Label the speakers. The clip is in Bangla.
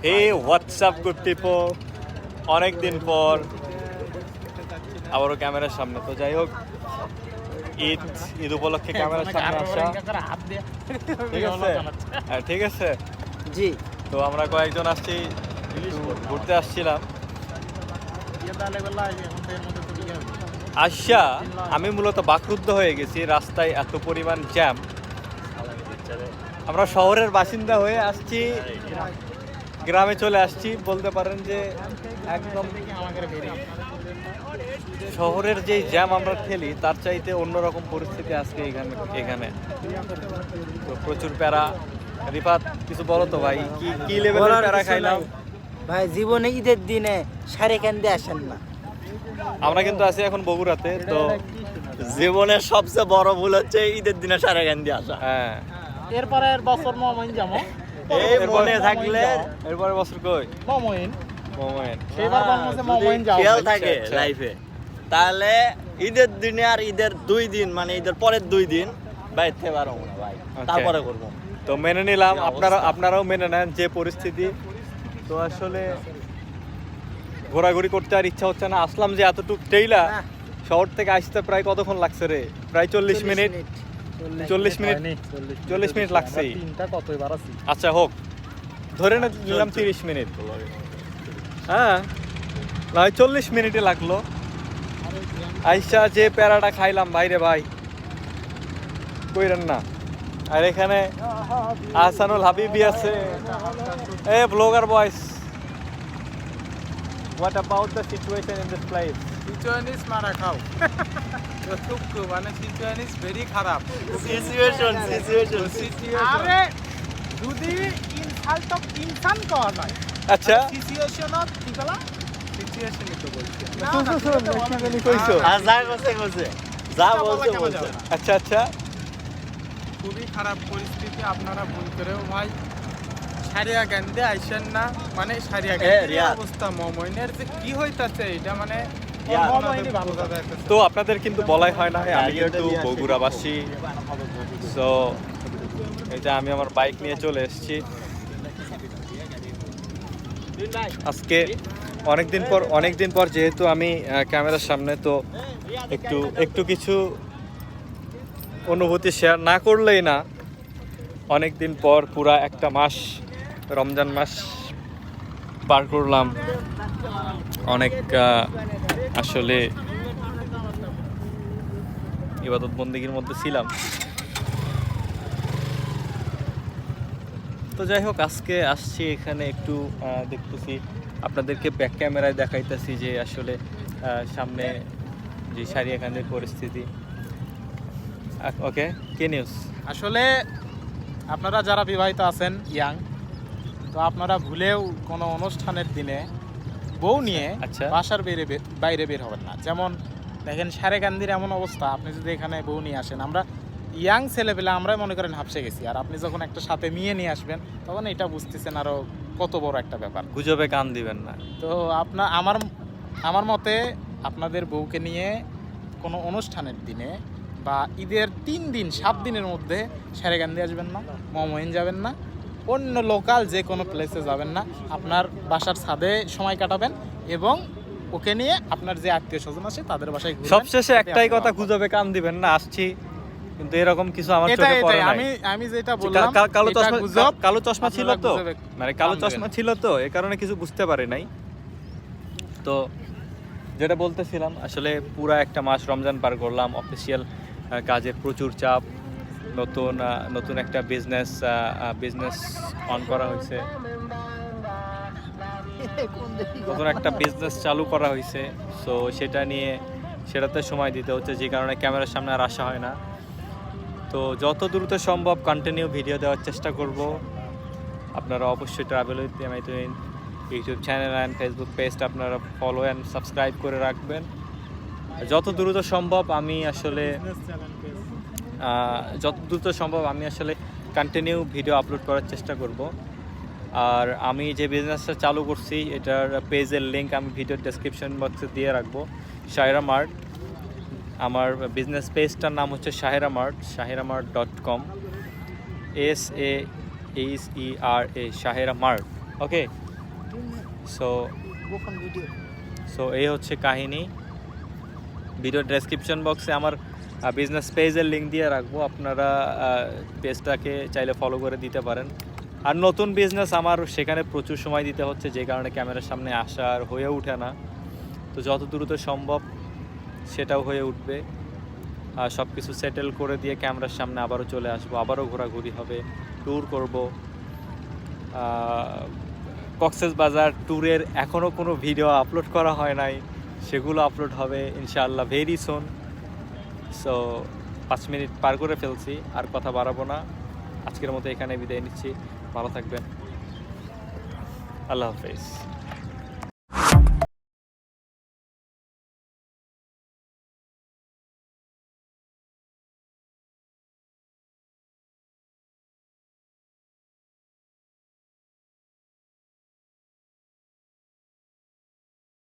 Speaker 1: হে হোয়াটসঅ্যাপ গুড পিপল, অনেকদিন পর আবারও ক্যামেরার সামনে। তো যাই হোক, ঈদ উপলক্ষে ক্যামেরার সামনে আসা, ঠিক আছে? ঠিক আছে
Speaker 2: জি।
Speaker 1: তো আমরা কয়েকজন আসছি, ঘুরতে আসছিলাম। আশা আমি মূলত বাকরুদ্ধ হয়ে গেছি, রাস্তায় এত পরিমাণ জ্যাম। আমরা শহরের বাসিন্দা হয়ে আসছি, গ্রামে চলে আসছি, বলতে পারেন যে একদম শহরের যেই জ্যাম আমরা ঠেলি তার চাইতে অন্যরকম পরিস্থিতি আজকে এখানে তো প্রচুর প্যারা। রিফাত কিছু বলো তো ভাই, কি কি লেভেলের প্যারা খাইলাম
Speaker 2: ভাই। জীবনে ঈদের দিনে সারে কেন্দ্রে আসেন না।
Speaker 1: আমরা কিন্তু আছি এখন বগুড়াতে। তো
Speaker 3: জীবনের সবচেয়ে বড় ভুল হচ্ছে ঈদের দিনে সারাগান্ধি আসা।
Speaker 1: হ্যাঁ,
Speaker 4: এরপরে বছর মমিন যাবো,
Speaker 3: এই মনে থাকলে
Speaker 1: এরপরে বছর কই
Speaker 4: মমিন
Speaker 1: মোমেন্ট।
Speaker 4: সেবার বলছে মমিন যাও
Speaker 3: খেয়াল থাকে
Speaker 1: আচ্ছা।
Speaker 3: লাইফে, তাহলে ঈদের দিনে আর ঈদের 2 দিন মানে ঈদের পরের 2 দিন বাইতে পারবো না ভাই, তারপরে করবো।
Speaker 1: তো মেনে নিলাম, আপনারাও মেনে নেন যে পরিস্থিতি। তো আসলে ঘোরাঘুরি করতে আর ইচ্ছা হচ্ছে না। আসলাম যে এতটুক টেইলা, শহর থেকে আসতে প্রায় কতক্ষণ লাগছে রে? প্রায় 40 মিনিট। 40 মিনিট লাগছেই।
Speaker 4: কতই বাড়াছি।
Speaker 1: আচ্ছা হোক, ধরে নিলাম 30 মিনিট। হ্যাঁ, না 40 মিনিটে লাগলো। আইসা যে প্যারাটা খাইলাম ভাইরে ভাই, কইরেন না। আর এখানে আহসানুল হাবিবি আছে, এ ব্লগার বয়েস। What about the situation in this place?
Speaker 4: Situation is মারা খাও। তো মানে সিচুয়েশন ইজ ভেরি খারাপ।
Speaker 3: সিচুয়েশন
Speaker 4: আরে যদি ইনসাল্ট অফ ইনসান করা যায়,
Speaker 1: আচ্ছা
Speaker 4: সিচুয়েশন অফ কি বলা? সিচুয়েশনই তো বলছি।
Speaker 1: কইছো?
Speaker 3: আর যা করছে যা বলছে বলছে।
Speaker 1: আচ্ছা আচ্ছা,
Speaker 4: খুবই খারাপ পরিস্থিতি। আপনারা ভুল করেও ভাই সারিয়া গান্ধে আইসেন না, মানে সারিয়া গান্ধের
Speaker 3: রিয়াদ।
Speaker 4: অবস্থা মমইনের যে কি হইতাছে এটা মানে
Speaker 3: রিয়াদ।
Speaker 4: মমইনই ভালো দাদা একটা।
Speaker 1: তো আপনাদের কিন্তু বলাই হয় না, আমি যেহেতু বগুড়াবাসী। সো এটা আমি আমার বাইক নিয়ে চলে এসেছি আজকে। অনেকদিন পর যেহেতু আমি ক্যামেরার সামনে, তো একটু কিছু অনুভূতি শেয়ার না করলেই না। অনেকদিন পর পুরা একটা মাস, রমজান মাস পার করলাম। অনেক আসলে ইবাদত বন্দেগীর মধ্যে ছিলাম। তো যাই হোক, আজকে আসছি এখানে একটু দেখতেছি, আপনাদেরকে ব্যাক ক্যামেরায় দেখাইতেছি যে আসলে সামনে যে সারিয়াখানের পরিস্থিতি। ওকে, কে নিউজ?
Speaker 4: আসলে আপনারা যারা বিবাহিত আছেন, ইয়াং, তো আপনারা ভুলেও কোনো অনুষ্ঠানের দিনে বউ নিয়ে
Speaker 1: আচ্ছা।
Speaker 4: বাসার বাইরে বের হবেন না। যেমন দেখেন সারেকান্দির এমন অবস্থা, আপনি যদি এখানে বউ নিয়ে আসেন, আমরা ইয়াং ছেলেপেলে আমরাই মনে করেন হাঁপসে গেছি, আর আপনি যখন একটা সাথে মেয়ে নিয়ে আসবেন তখন এটা বুঝতেছেন আরও কত বড় একটা ব্যাপার।
Speaker 1: গুজবে কান দিবেন না।
Speaker 4: তো আমার মতে আপনাদের বউকে নিয়ে কোনো অনুষ্ঠানের দিনে বা ঈদের 3 দিন 7 দিনের মধ্যে সারেগান্ধি আসবেন না, মমইন যাবেন না, অন্য লোকাল যে কোনো প্লেসে যাবেন না। আপনার বাসার ছাদে সময় কাটাবেন এবং ওকে নিয়ে আপনার যে আত্মীয় স্বজন আছে তাদের বাসায় ঘুরবেন।
Speaker 1: সবশেষে একটাই কথা, গুজবে কান দিবেন না। আসছি, কিন্তু এরকম কিছু আমার চোখে পড়ে নাই।
Speaker 4: আমি যেটা বললাম,
Speaker 1: কালো চশমা ছিল তো, মানে কালো
Speaker 4: কান
Speaker 1: চশমা ছিল তো, এই কারণে কিছু বুঝতে পারি নাই। তো যেটা বলতেছিলাম, আসলে পুরা একটা মাস রমজান পার করলাম, অফিসিয়াল কাজের প্রচুর চাপ। নতুন একটা বিজনেস অন করা হয়েছে, নতুন একটা বিজনেস চালু করা হয়েছে। সো সেটাতে সময় দিতে হচ্ছে, যে কারণে ক্যামেরার সামনে আর আসা হয় না। তো যত দ্রুত সম্ভব কন্টিনিউ ভিডিও দেওয়ার চেষ্টা করব। আপনারা অবশ্যই travel with MI-twin YouTube channel and Facebook পেজটা আপনারা ফলো অ্যান্ড সাবস্ক্রাইব করে রাখবেন। যত দ্রুত সম্ভব আমি আসলে কন্টিনিউ ভিডিও আপলোড করার চেষ্টা করব। আর আমি যে বিজনেসটা চালু করছি, এটার পেজের লিঙ্ক আমি ভিডিওর ডেসক্রিপশন বক্সে দিয়ে রাখবো। শাহেরা মার্ট, আমার বিজনেস পেজটার নাম হচ্ছে শাহেরা মার্ট, shaheramart.com, SAHERA, শাহেরা মার্ট। ওকে, সো
Speaker 2: গোপন ভিডিও।
Speaker 1: সো এই হচ্ছে কাহিনী। ভিডিও ডেসক্রিপশন বক্সে আমার বিজনেস পেজের লিঙ্ক দিয়ে রাখবো, আপনারা পেজটাকে চাইলে ফলো করে দিতে পারেন। আর নতুন বিজনেস আমার, সেখানে প্রচুর সময় দিতে হচ্ছে, যে কারণে ক্যামেরার সামনে আসার হয়ে ওঠে না। তো যত দ্রুত সম্ভব সেটাও হয়ে উঠবে। আর সব কিছু সেটেল করে দিয়ে ক্যামেরার সামনে আবারও চলে আসবো, আবারও ঘোরাঘুরি হবে, ট্যুর করব। কক্সবাজার ট্যুরের এখনও কোনো ভিডিও আপলোড করা হয় নাই, সেগুলো আপলোড হবে ইনশাআল্লাহ ভেরি সুন। সো 5 মিনিট পার করে ফেলছি, আর কথা বাড়াবো না। আজকের মতো এখানে বিদায় নিচ্ছি, ভালো থাকবেন, আল্লাহ হাফেজ।